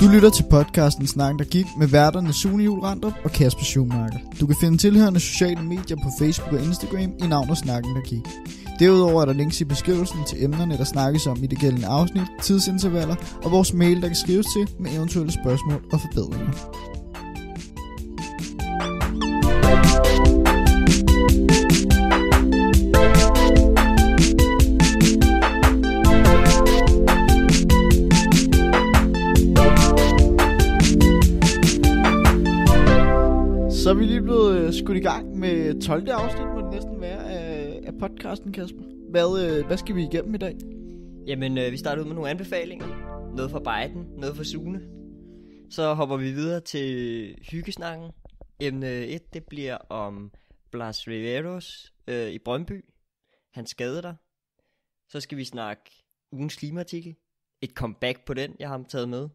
Du lytter til podcasten Snakken, der gik med værterne Sune Juhl Randrup og Kasper Schumacher. Du kan finde tilhørende sociale medier på Facebook og Instagram i navnet Snakken, der gik. Derudover er der links i beskrivelsen til emnerne, der snakkes om i det gældende afsnit, tidsintervaller og vores mail, der kan skrives til med eventuelle spørgsmål og forbedringer. Så er vi lige blevet skudt i gang med 12. afsnit, må det næsten være, af podcasten, Kasper. Hvad skal vi igennem i dag? Jamen, vi starter ud med nogle anbefalinger. Noget fra Biden, noget fra Sune. Så hopper vi videre til hyggesnakken. Emne 1, det bliver om Blas Riveros i Brøndby. Han skadede der. Så skal vi snakke ugens klimaartikel. Et comeback på den, jeg har taget med.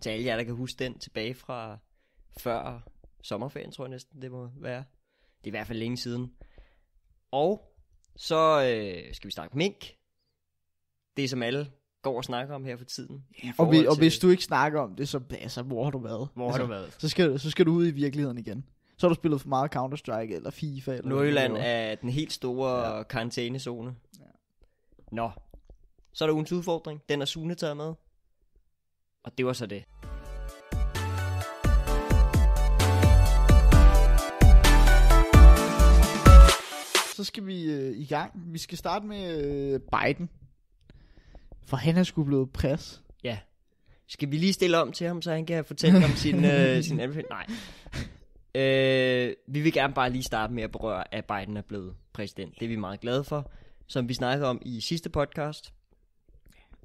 Til alle jer, der kan huske den tilbage fra før sommerferien, tror jeg næsten det må være. Det er i hvert fald længe siden. Og så skal vi snakke mink. Det som alle går og snakker om her for tiden. Og hvis du ikke snakker om det, så hvor har du været? Hvor har du været? Så skal du ud i virkeligheden igen. Så har du spillet for meget Counter-Strike eller FIFA. Eller Nordjylland er den helt store karantænezone. Ja. Nå, så er der ugens udfordring. Den er Sune taget med. Og det var så det. Så skal vi i gang. Vi skal starte med Biden. For han er sgu blevet pres. Ja. Skal vi lige stille om til ham, så han kan fortælle om sin anbefaling? Nej. Vi vil gerne bare lige starte med at berøre, at Biden er blevet præsident. Det er vi meget glade for. Som vi snakkede om i sidste podcast.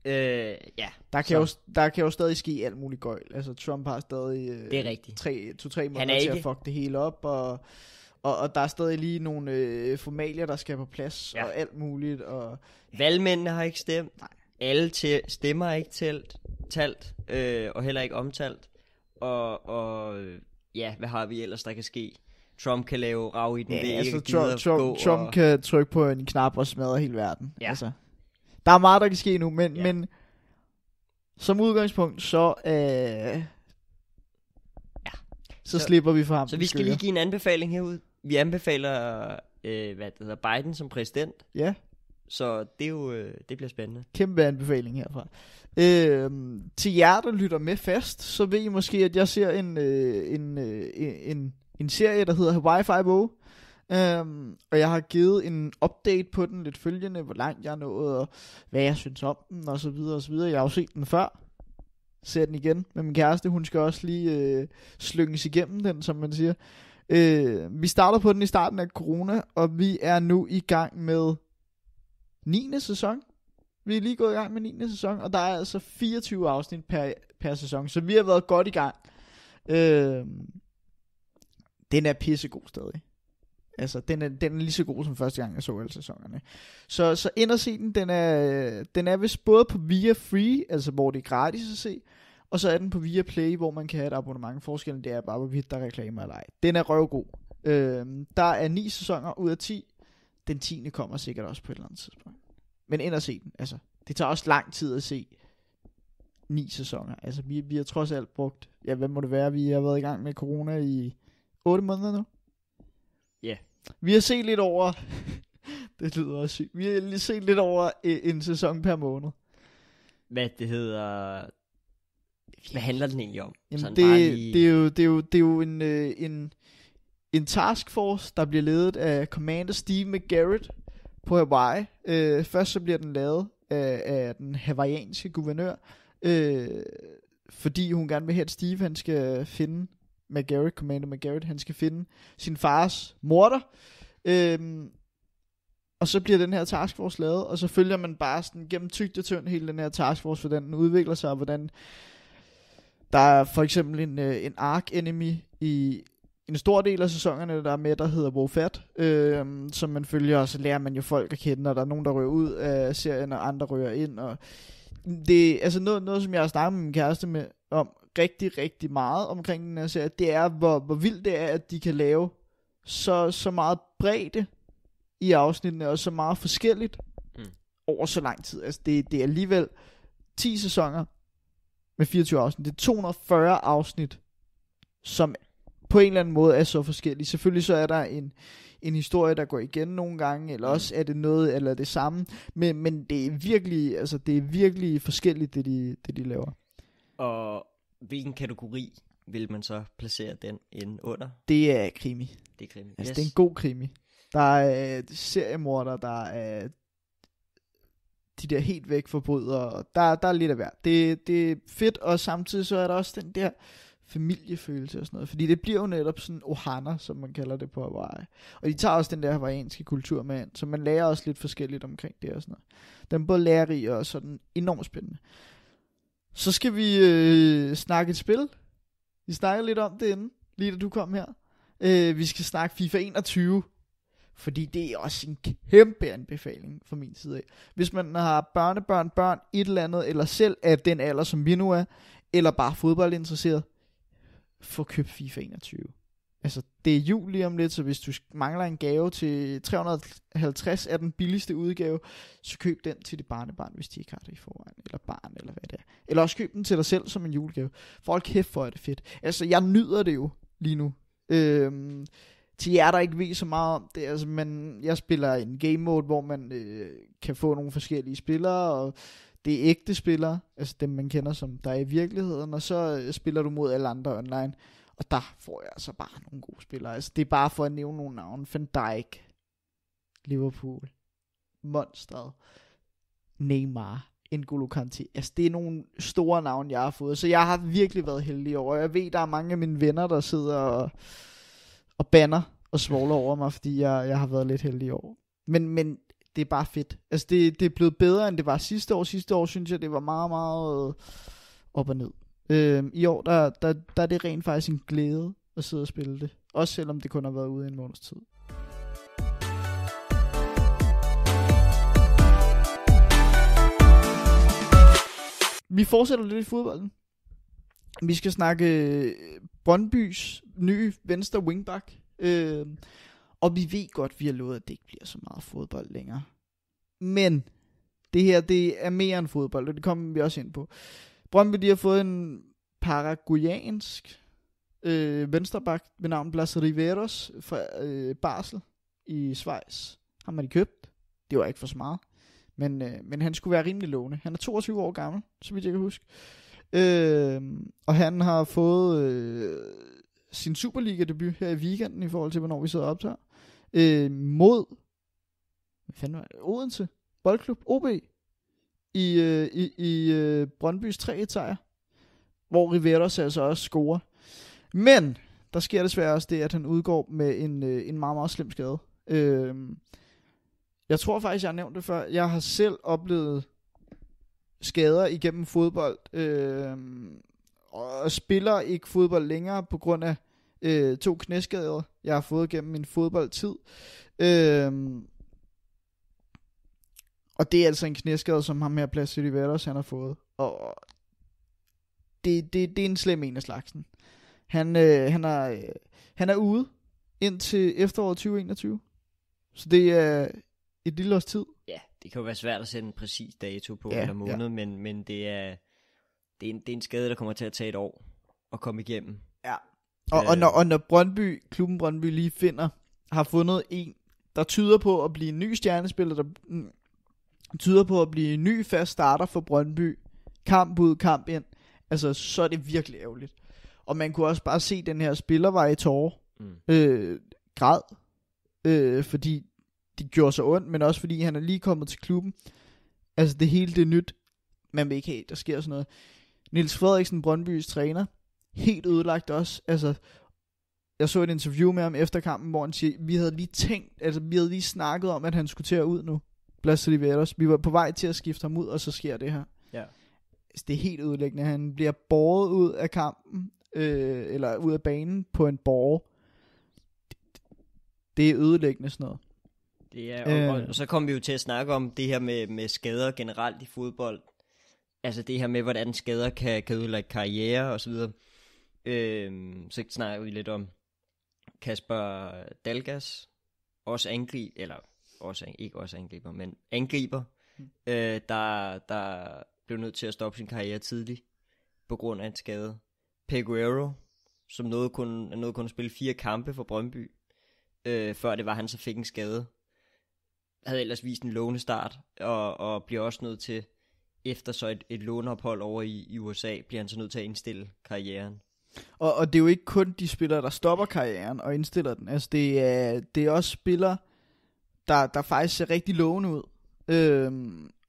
Der kan jo stadig ske alt muligt gøjl. Altså Trump har stadig det er rigtigt. 2-3 måneder til at fuck det hele op. Og der er stadig lige nogle formalier, der skal på plads, og alt muligt. Og valgmændene har ikke stemt. Nej. Alle stemmer er ikke talt, og heller ikke omtalt. Og hvad har vi ellers, der kan ske? Trump kan lave rav i den væg. Altså Trump kan trykke på en knap og smadre hele verden. Ja. Altså, der er meget, der kan ske nu, men som udgangspunkt, så slipper vi for ham. Så vi skal lige give en anbefaling herud. Vi anbefaler Biden som præsident. Ja. Så det er jo det bliver spændende. Kæmpe anbefaling herfra. Til jer, der lytter med fast, så ved I måske, at jeg ser en serie, der hedder Hawaii 5-0. Og jeg har givet en update på den lidt følgende, hvor langt jeg er nået, og hvad jeg synes om den, og så videre og så videre. Jeg har jo set den før. Ser den igen med min kæreste. Hun skal også lige slynges igennem den, som man siger. Vi starter på den i starten af corona, og vi er nu i gang med 9. sæson. Vi er lige gået i gang med 9. sæson, og der er altså 24 afsnit per sæson, så vi har været godt i gang. Den er pissegod stadig. Altså, den er lige så god som første gang, jeg så alle sæsonerne. Så ind og se den. Den er vist både på Via Free, altså hvor det er gratis at se, og så er den på Via Play, hvor man kan have et abonnement. Forskellen, det er bare, hvorvidt der er reklamer eller ej. Den er røvgod. Der er 9 sæsoner ud af 10. Den 10. kommer sikkert også på et eller andet tidspunkt. Men ind og se den. Altså, det tager også lang tid at se 9 sæsoner. Altså, vi har trods alt brugt, hvad må det være? Vi har været i gang med corona i 8 måneder nu. Ja. Yeah. Vi har set lidt over, det lyder også sygt. Vi har set lidt over en sæson per måned. Hvad det hedder... Hvad handler den egentlig om? Jamen det er jo en taskforce, der bliver ledet af Commander Steve McGarrett på Hawaii. Først så bliver den lavet af den hawaiianske guvernør, fordi hun gerne vil have, at Steve han skal finde Commander McGarrett, han skal finde sin fars morder. Og så bliver den her taskforce lavet, og så følger man bare sådan gennem tykt og tynd hele den her taskforce, hvordan den udvikler sig, og hvordan der er for eksempel en arc enemy i en stor del af sæsonerne, der er med, der hedder Wofat, som man følger, og så lærer man jo folk at kende, og der er nogen, der rører ud af serien, og andre rører ind, og det er altså noget, som jeg har snakket med min kæreste om rigtig, rigtig meget omkring den her serie, det er, hvor vildt det er, at de kan lave så meget bredde i afsnittene, og så meget forskelligt over så lang tid. Altså det er alligevel 10 sæsoner, med 24 afsnit. Det er 240 afsnit, som på en eller anden måde er så forskellige. Selvfølgelig så er der en historie, der går igen nogle gange, eller også er det noget eller det samme, men det er virkelig forskelligt, det de laver. Og hvilken kategori vil man så placere den ind under? Det er krimi. Det er krimi. Altså, det er en god krimi. Der er seriemorder, der er de der helt væk forbrydere. Der er lidt af hvert. Det er fedt, og samtidig så er der også den der familiefølelse og sådan noget. Fordi det bliver jo netop sådan ohana, som man kalder det på Hawaii. Og de tager også den der hawaiianske kultur med ind, så man lærer også lidt forskelligt omkring det og sådan noget. Den er både lærerig og sådan enormt spændende. Så skal vi snakke et spil. Vi snakkede lidt om det inden, lige da du kom her. Vi skal snakke FIFA 21. Fordi det er også en kæmpe anbefaling fra min side af. Hvis man har børn, et eller andet, eller selv er den alder, som vi nu er, eller bare fodboldinteresseret, få købt FIFA 21. Altså, det er jul lige om lidt, så hvis du mangler en gave til 350 af den billigste udgave, så køb den til dit barnebarn, hvis de ikke har det i forvejen, eller barn, eller hvad det er. Eller også køb den til dig selv som en julegave. For kæft, for er det fedt. Altså, jeg nyder det jo lige nu. Til jer, der ikke ved så meget om det, altså, men jeg spiller en game mode, hvor man kan få nogle forskellige spillere, og det er ægte spillere, altså dem man kender, som der er i virkeligheden, og så spiller du mod alle andre online, og der får jeg altså bare nogle gode spillere. Altså, det er bare for at nævne nogle navne. Van Dijk, Liverpool, Monsteret, Neymar, N'Golo Kanté. Altså, det er nogle store navne, jeg har fået, så jeg har virkelig været heldig over. Jeg ved, der er mange af mine venner, der sidder og banner og svogler over mig, fordi jeg har været lidt heldig over. Men det er bare fedt. Altså, det er blevet bedre, end det var sidste år. Sidste år, synes jeg, det var meget, meget op og ned. I år, der er det rent faktisk en glæde at sidde og spille det. Også selvom det kun har været ude i en måneds tid. Vi fortsætter lidt i fodbolden. Vi skal snakke Brøndbys nye venstre wingback. Og vi ved godt, vi har lovet, at det ikke bliver så meget fodbold længere. Men det her, det er mere end fodbold, og det kommer vi også ind på. Brøndby, de har fået en paraguayansk venstreback ved navn Blas Riveros fra Basel i Schweiz. Ham har de købt. Det var ikke for så meget. Men han skulle være rimelig lovende. Han er 22 år gammel, så vidt jeg kan huske. Og han har fået sin Superliga-debut her i weekenden, i forhold til, hvornår vi sidder og optager. Mod hvad fanden var det? Odense Boldklub, OB, i Brøndbys 3-1-sejr, hvor Riveros altså også scorer. Men der sker desværre også det, at han udgår med en meget, meget slem skade. Jeg tror faktisk, jeg har nævnt det før. Jeg har selv oplevet skader igennem fodbold, og spiller ikke fodbold længere på grund af 2 knæskader, jeg har fået gennem min fodboldtid. Og det er altså en knæskade, som ham her Blas Riveros, han har fået. Og det er en slem en af slagsen. Han er ude indtil efteråret 2021. Så det er et lille års tid. Ja, det kan jo være svært at sætte en præcis dato på eller måned, men det er en skade, der kommer til at tage et år at komme igennem. Ja. Og når klubben Brøndby lige har fundet en, der tyder på at blive en ny stjernespiller, der tyder på at blive en ny fast starter for Brøndby, kamp ud, kamp ind, altså så er det virkelig ærgerligt. Og man kunne også bare se, den her spiller var i tårer, græd, fordi det gjorde så ondt, men også fordi han er lige kommet til klubben. Altså det hele, det er nyt. Man vil ikke have, der sker sådan noget. Niels Frederiksen, Brøndbys træner, helt ødelagt også. Altså, jeg så et interview med ham efter kampen, hvor han siger, vi havde lige snakket om, at han skulle til at ud nu. Blas Riveros. Vi var på vej til at skifte ham ud, og så sker det her. Ja. Altså, det er helt ødelæggende. Han bliver båret ud af kampen, eller ud af banen på en båre. Det er ødelæggende sådan noget. Det er, og så kommer vi jo til at snakke om det her med skader generelt i fodbold. Altså det her med, hvordan skader kan ødelægge karriere og så videre. Så snakker vi lidt om Kasper Dalgas, også angriber, der blev nødt til at stoppe sin karriere tidligt. på grund af en skade. Peguero, som nåede kun at spille 4 kampe for Brøndby, før det var han så fik en skade. Havde ellers vist en lovende start, og bliver også nødt til, efter så et låneophold over i USA, bliver han så nødt til at indstille karrieren. Og det er jo ikke kun de spillere, der stopper karrieren og indstiller den. Altså det er også spillere, der faktisk ser rigtig lovende ud.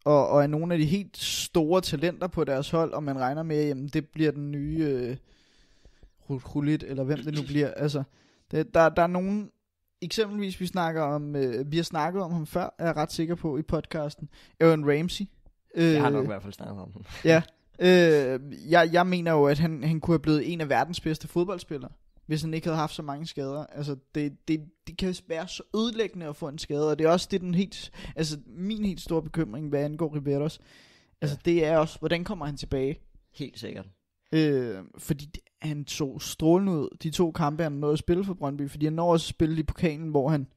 Og er nogle af de helt store talenter på deres hold, og man regner med, jamen det bliver den nye Rullit, eller hvem det nu bliver. Altså, der er nogen, eksempelvis vi har snakket om ham før, er jeg ret sikker på i podcasten, Aaron Ramsey. Jeg har nok i hvert fald snakket om ham. Ja, jeg mener jo, at han kunne have blevet en af verdens bedste fodboldspillere, hvis han ikke havde haft så mange skader. Altså, det kan være så ødelæggende at få en skade, og det er også min helt store bekymring, hvad angår Riberos. Altså, det er også, hvordan kommer han tilbage? Helt sikkert. Fordi han så strålende ud, de 2 kampe, han nåede at spille for Brøndby, fordi han når også at spille i pokalen, hvor han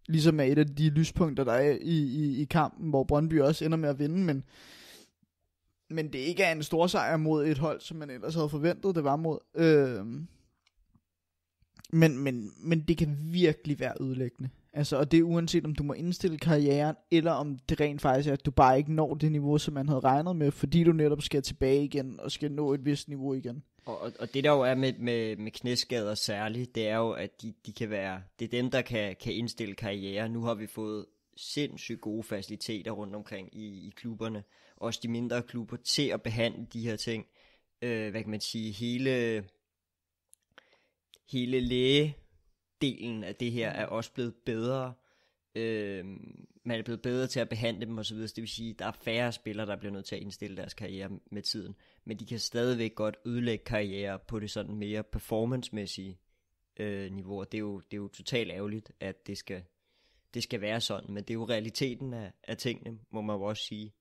ligesom er et af de lyspunkter, der er i kampen, hvor Brøndby også ender med at vinde, men det ikke er en stor sejr mod et hold, som man ellers havde forventet, det var mod. Men det kan virkelig være ødelæggende. Altså, og det er uanset om du må indstille karrieren, eller om det rent faktisk er, at du bare ikke når det niveau, som man havde regnet med, fordi du netop skal tilbage igen, og skal nå et vist niveau igen. Og det der jo er med knæskader særligt, det er jo, at de kan være, det er dem, der kan indstille karriere. Nu har vi fået sindssygt gode faciliteter rundt omkring i klubberne, også de mindre klubber, til at behandle de her ting. Hvad kan man sige, hele lægedelen af det her er også blevet bedre. Man er blevet bedre til at behandle dem osv. Det vil sige, at der er færre spillere, der bliver nødt til at indstille deres karriere med tiden. Men de kan stadigvæk godt ødelægge karriere på det sådan mere performancemæssige niveau. Og det er jo totalt ærgerligt, at det skal være sådan. Men det er jo realiteten af tingene, må man jo også sige.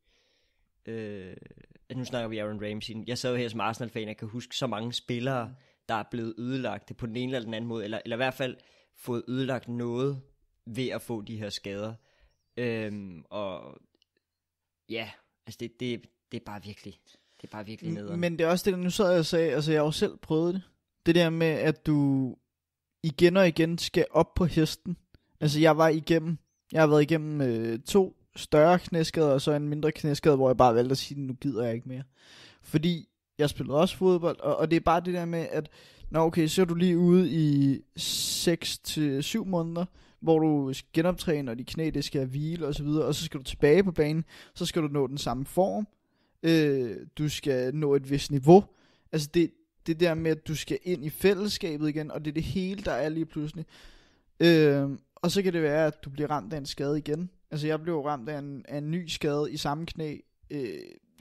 Nu snakker vi Aaron Ramsey. Jeg sad jo her som Arsenal-fan, jeg kan huske så mange spillere, der er blevet ødelagt på den ene eller den anden måde, eller i hvert fald fået ødelagt noget ved at få de her skader. Og ja, altså det er bare virkelig nederen. Men det er også det, der nu sad jeg og sagde, altså jeg har jo selv prøvet det. Det der med, at du igen og igen skal op på hesten. Altså jeg har været igennem 2 større knæskader, og så en mindre knæskade, hvor jeg bare valgte at sige, nu gider jeg ikke mere. Fordi jeg spillede også fodbold, og det er bare det der med, at så er du lige ude i 6-7 måneder, hvor du skal genoptræne, og de knæ, det skal hvile og så videre, og så skal du tilbage på banen, så skal du nå den samme form, du skal nå et vist niveau, altså det der med, at du skal ind i fællesskabet igen, og det er det hele, der er lige pludselig, og så kan det være, at du bliver ramt af en skade igen. Altså jeg blev ramt af en ny skade i samme knæ,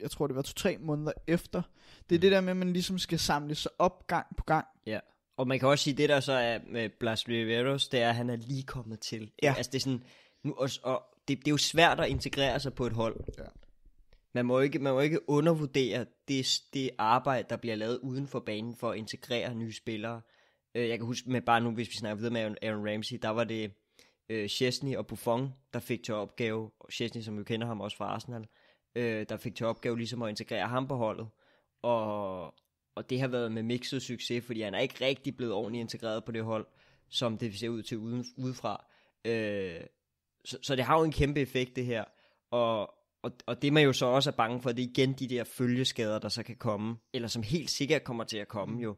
jeg tror det var 2-3 måneder efter. Det er det der med, at man ligesom skal samle sig op gang på gang. Ja, og man kan også sige, det der så er med Blas Riveros, det er, at han er lige kommet til. Ja. Altså det er sådan, og det er jo svært at integrere sig på et hold. Ja. Man må ikke undervurdere det arbejde, der bliver lavet uden for banen for at integrere nye spillere. Jeg kan huske med bare nu, hvis vi snakker videre med Aaron Ramsey, der var det Szczesny og Buffon, der fik til opgave, og Szczesny, som vi kender ham også fra Arsenal, der fik til opgave ligesom at integrere ham på holdet. Og det har været med mixet succes, fordi han er ikke rigtig blevet ordentligt integreret på det hold, som det ser ud til udefra. Så det har jo en kæmpe effekt, det her. Og det man jo så også er bange for, det er igen de der følgeskader, der så kan komme, eller som helt sikkert kommer til at komme jo.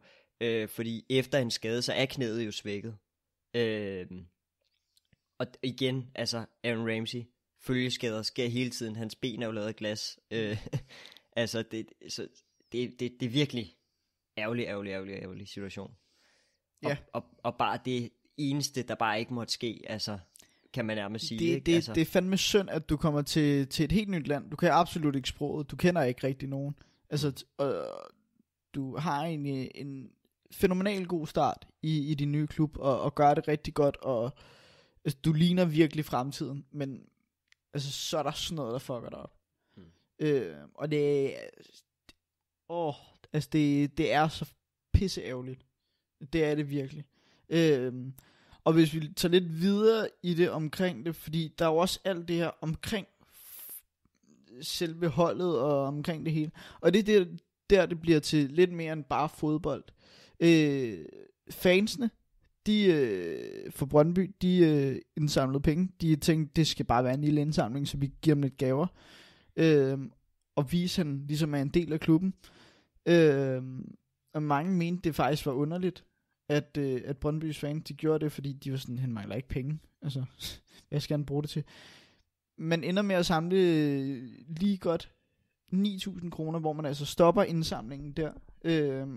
Fordi efter en skade, så er knæet jo svækket. Og igen, altså Aaron Ramsey, følgeskader sker hele tiden, hans ben er jo lavet af glas. Altså det er virkelig ærgerlig situation. Ja. Og bare det eneste, der bare ikke måtte ske, altså kan man nærmest sige. Altså. Det er fandme synd, at du kommer til et helt nyt land. Du kan absolut ikke sproget, du kender ikke rigtig nogen. Altså, du har en fænomenal god start i din nye klub, og gør det rigtig godt, og altså, du ligner virkelig fremtiden, men altså, så er der sådan noget, der fucker dig op. Og det altså det er så pisseærgerligt. Det er det virkelig. Og hvis vi tager lidt videre i det omkring det, fordi der er jo også alt det her omkring selve holdet og omkring det hele. Og det der det bliver til lidt mere end bare fodbold. Fansene, for Brøndby, de indsamlede penge. De tænkte, det skal bare være en lille indsamling, så vi giver dem lidt gaver. Og vise, han ligesom er en del af klubben. Og mange mente, det faktisk var underligt, at Brøndbys fans, de gjorde det, fordi de var sådan, han mangler ikke penge. Altså, hvad skal han bruge det til? Man ender med at samle lige godt 9.000 kroner, hvor man altså stopper indsamlingen der,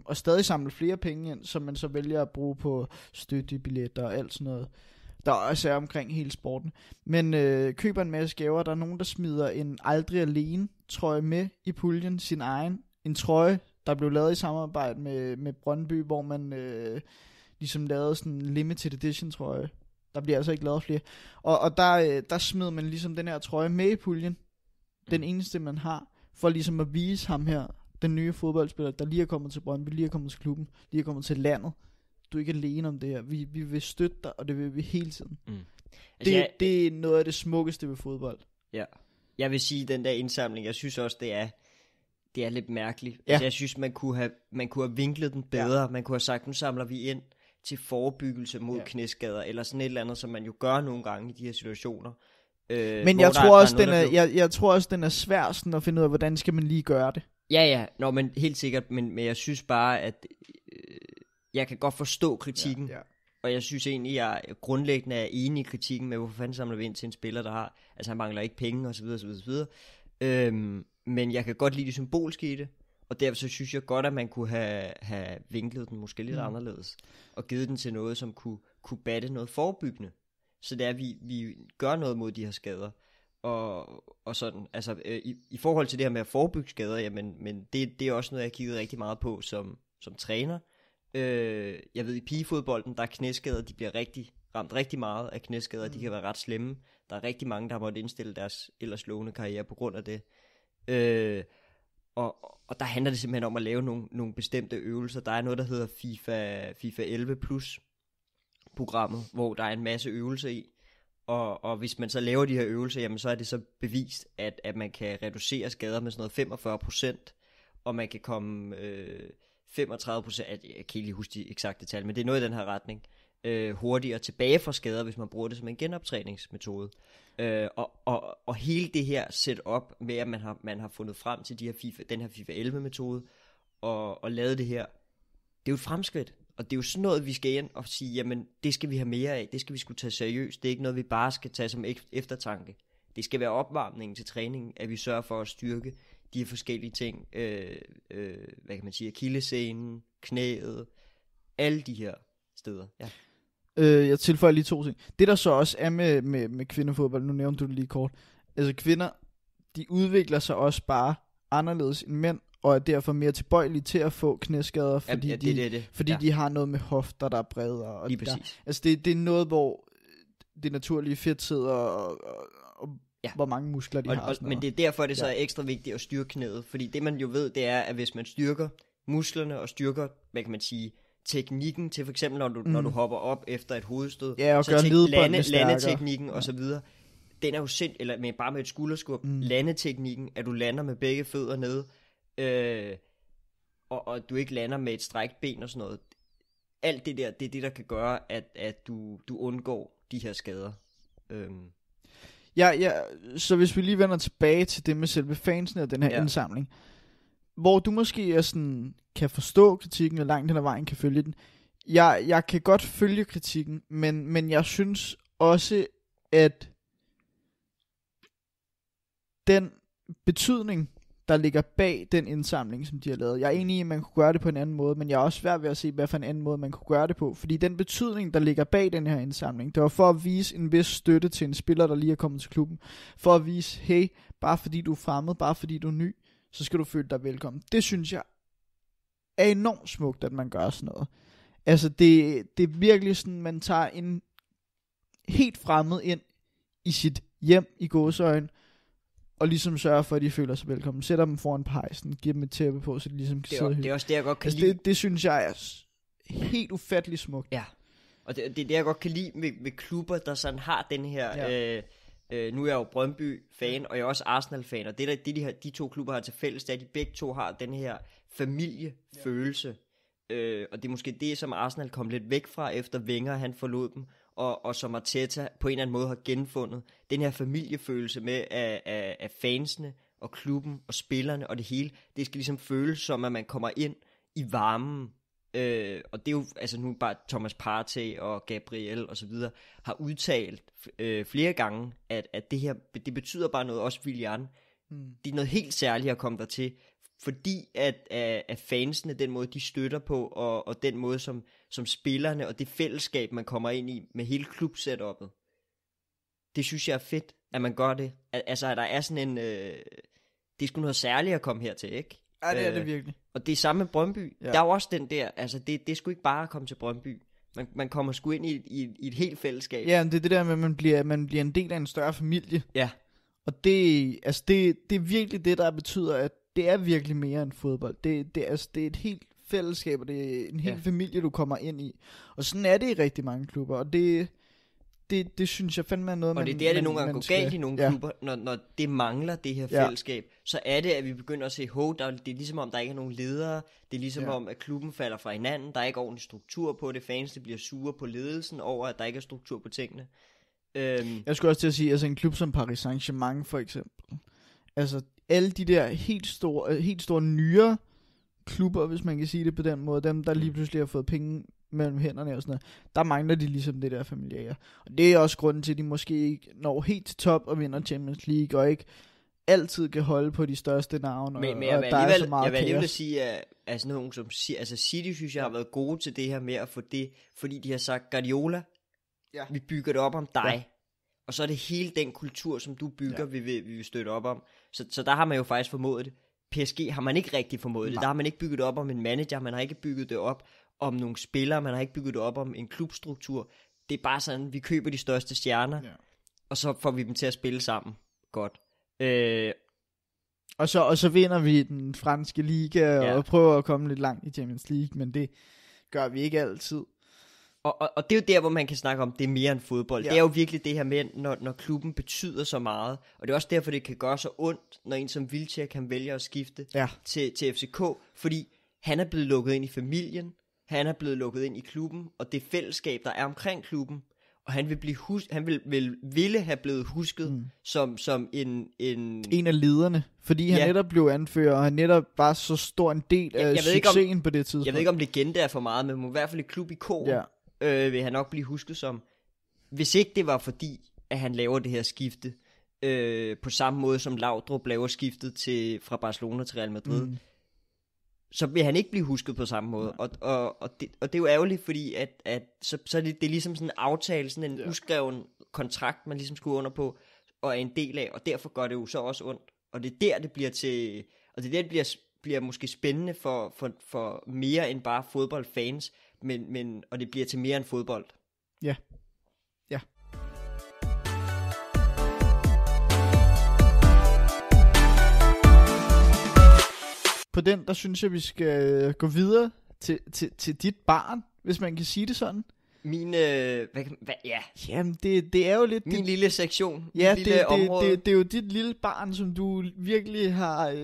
og stadig samler flere penge ind, som man så vælger at bruge på støttebilletter og alt sådan noget, der også er omkring hele sporten. Men køber en masse gaver. Der er nogen, der smider en aldrig alene trøje med i puljen, sin egen. En trøje, der blev lavet i samarbejde med Brøndby, hvor man ligesom lavede sådan en limited edition trøje. Der bliver altså ikke lavet flere. Og der smider man ligesom den her trøje med i puljen. Den eneste, man har, for ligesom at vise ham her, den nye fodboldspiller, der lige er kommet til Brøndby, lige er kommet til klubben, lige er kommet til landet. Du er ikke alene om det her. Vi vil støtte dig, og det vil vi hele tiden. Altså det er noget af det smukkeste ved fodbold. Ja. Jeg vil sige, den der indsamling, jeg synes også, det er lidt mærkeligt. Ja. Altså, jeg synes, man kunne have vinklet den bedre. Ja. Man kunne have sagt, nu samler vi ind til forebyggelse mod knæskader, eller sådan et eller andet, som man jo gør nogle gange i de her situationer. Men jeg tror også, den er svær sådan at finde ud af, hvordan skal man lige gøre det. Ja. Nå, men helt sikkert. Men jeg synes bare, at jeg kan godt forstå kritikken. Ja. Og jeg synes egentlig, jeg grundlæggende er enig i kritikken med, hvorfor fanden samler vi ind til en spiller, der har, altså han mangler ikke penge, og så videre, så videre, så videre. Men jeg kan godt lide det symbolske i det, og derfor så synes jeg godt, at man kunne have vinklet den måske lidt anderledes, og givet den til noget, som kunne batte noget forebyggende. Så det er, at vi gør noget mod de her skader, og sådan, altså i forhold til det her med at forebygge skader, jamen, men det er også noget, jeg kiggede rigtig meget på som træner. Jeg ved, i pigefodbolden, der er knæskader, de bliver ramt rigtig meget af knæskader, de kan være ret slemme. Der er rigtig mange, der har måttet indstille deres ellers lovende karriere på grund af det. Og der handler det simpelthen om at lave nogle bestemte øvelser. Der er noget, der hedder FIFA 11 Plus programmet, hvor der er en masse øvelser i. Og hvis man så laver de her øvelser, jamen så er det så bevist, at man kan reducere skader med sådan noget 45%, og man kan komme 35%, jeg kan ikke lige huske de eksakte tal, men det er noget i den her retning, hurtigere tilbage fra skader, hvis man bruger det som en genoptræningsmetode. Og hele det her setup med, at man har fundet frem til den her FIFA 11 metode, og lavet det her, det er jo et fremskridt. Og det er jo sådan noget, vi skal ind og sige, jamen det skal vi have mere af, det skal vi sgu tage seriøst, det er ikke noget, vi bare skal tage som eftertanke. Det skal være opvarmningen til træningen, at vi sørger for at styrke de her forskellige ting, hvad kan man sige, akillessenen, knæet, alle de her steder. Ja. Jeg tilføjer lige 2 ting. Det der så også er med kvindefodbold, nu nævnte du det lige kort, altså kvinder, de udvikler sig også bare anderledes end mænd, og er derfor mere tilbøjelige til at få knæskader, fordi, fordi de har noget med hofter, der er bredere. Og lige præcis. Altså det er noget, hvor det naturlige fedt sidder, og hvor mange muskler de har. Men det er derfor, det så er ekstra vigtigt at styrke knæet, fordi det man jo ved, det er, at hvis man styrker musklerne, og styrker, hvad kan man sige, teknikken til for eksempel, når du hopper op efter et hovedstød, og så landeteknikken og så videre, den er jo eller bare med et skulderskub, landeteknikken, at du lander med begge fødder nede, og du ikke lander med et strækt ben og sådan noget. Alt det der, det er det, der kan gøre, at du undgår de her skader. Så hvis vi lige vender tilbage til det med selve fansene og den her indsamling, hvor du måske er sådan, kan forstå kritikken, og langt hen ad vejen kan følge den. Jeg kan godt følge kritikken, men jeg synes også, at den betydning, der ligger bag den indsamling, som de har lavet. Jeg er enig i, at man kunne gøre det på en anden måde, men jeg er også svært ved at se, hvad for en anden måde, man kunne gøre det på. Fordi den betydning, der ligger bag den her indsamling, det var for at vise en vis støtte til en spiller, der lige er kommet til klubben. For at vise, hey, bare fordi du er fremmed, bare fordi du er ny, så skal du føle dig velkommen. Det synes jeg er enormt smukt, at man gør sådan noget. Altså, det er virkelig sådan, man tager en helt fremmed ind i sit hjem i gåseøjne, og ligesom sørger for, at de føler sig velkommen. Sætter dem foran pejsen, giver dem et tæppe på, så de ligesom kan sidde det er også det, jeg godt kan lide. Det synes jeg er helt ufattelig smukt. Ja, og det er det, jeg godt kan lide med klubber, der sådan har den her... nu er jeg jo Brøndby-fan, og jeg er også Arsenal-fan, og det de 2 klubber har til fælles, det er, at de begge to har den her familiefølelse. Og det er måske det, som Arsenal kom lidt væk fra, efter Wenger han forlod dem, og som Arteta på en eller anden måde har genfundet. Den her familiefølelse med af fansene, og klubben, og spillerne, og det hele. Det skal ligesom føles som, at man kommer ind i varmen. Og det er jo, altså nu bare Thomas Partey og Gabriel og så videre, har udtalt flere gange, at det her, det betyder bare noget, også Willian. Det er noget helt særligt at komme der til, fordi at fansene, den måde de støtter på, og den måde som spillerne, og det fællesskab man kommer ind i, med hele klubsetup'et, det synes jeg er fedt, at man gør det. Altså at der er sådan en, det er sgu noget særligt at komme hertil, ikke? Ja, det er det virkelig. Og det er samme med Brøndby. Ja. Der er jo også den der, altså det er sgu ikke bare at komme til Brøndby. Man kommer sgu ind i et helt fællesskab. Ja, det er det der med, at man bliver en del af en større familie. Ja. Og det er virkelig det, der betyder, at det er virkelig mere end fodbold. Det er et helt fællesskab, og det er en hel familie, du kommer ind i. Og sådan er det i rigtig mange klubber, og det synes jeg fandme er noget, og det er det nogle gange går galt i nogle klubber, når det mangler det her fællesskab, så er det, at vi begynder at se, det er ligesom om, der ikke er nogen ledere, det er ligesom om, at klubben falder fra hinanden, der er ikke ordentlig struktur på det, fansene bliver sure på ledelsen over, at der ikke er struktur på tingene. Jeg skulle også til at sige, altså en klub som Paris Saint-Germain for eksempel, altså alle de der helt store nyere klubber, hvis man kan sige det på den måde, dem der lige pludselig har fået penge mellem hænderne og sådan noget, der mangler de ligesom det der familiære. Og det er også grunden til, at de måske ikke når helt til top og vinder Champions League, og ikke altid kan holde på de største navne. Men jeg vil alligevel sige, at sådan nogen som City, synes jeg har været gode til det her med at få det, fordi de har sagt, Guardiola, vi bygger det op om dig. Og så er det hele den kultur, som du bygger, vi vil støtte op om. Så der har man jo faktisk formået det. PSG har man ikke rigtig formået det. Der har man ikke bygget det op om en manager, man har ikke bygget det op om nogle spillere, man har ikke bygget det op om en klubstruktur. Det er bare sådan, vi køber de største stjerner, og så får vi dem til at spille sammen. Godt. Og så vinder vi den franske liga, og prøver at komme lidt langt i Champions League, men det gør vi ikke altid. Og det er jo der, hvor man kan snakke om, det er mere end fodbold. Det er jo virkelig det her med, når klubben betyder så meget. Og det er også derfor, det kan gøre så ondt, når en som Wiltshire kan vælge at skifte til FCK. Fordi han er blevet lukket ind i familien, han er blevet lukket ind i klubben, og det fællesskab, der er omkring klubben. Og han ville have blevet husket som en af lederne. Fordi han netop blev anfører, og han netop var så stor en del af succesen på det tidspunkt. Jeg ved ikke, om legende er for meget, men i hvert fald et klubikon vil han nok blive husket som. Hvis ikke det var fordi, at han laver det her skifte, på samme måde som Laudrup laver skiftet fra Barcelona til Real Madrid, så vil han ikke blive husket på samme måde. Og det er jo ærgerligt, fordi at så er det er ligesom sådan en aftale, sådan en uskreven kontrakt, man ligesom skulle under på, og er en del af, og derfor gør det jo så også ondt. Og det er der, det bliver til, og det er der, det bliver måske spændende for mere end bare fodboldfans, og det bliver til mere end fodbold. Ja. På den, der synes jeg, vi skal gå videre til dit barn, hvis man kan sige det sådan. Min, Jamen, det er jo lidt... Min lille sektion. Ja, lille område. Det er jo dit lille barn, som du virkelig har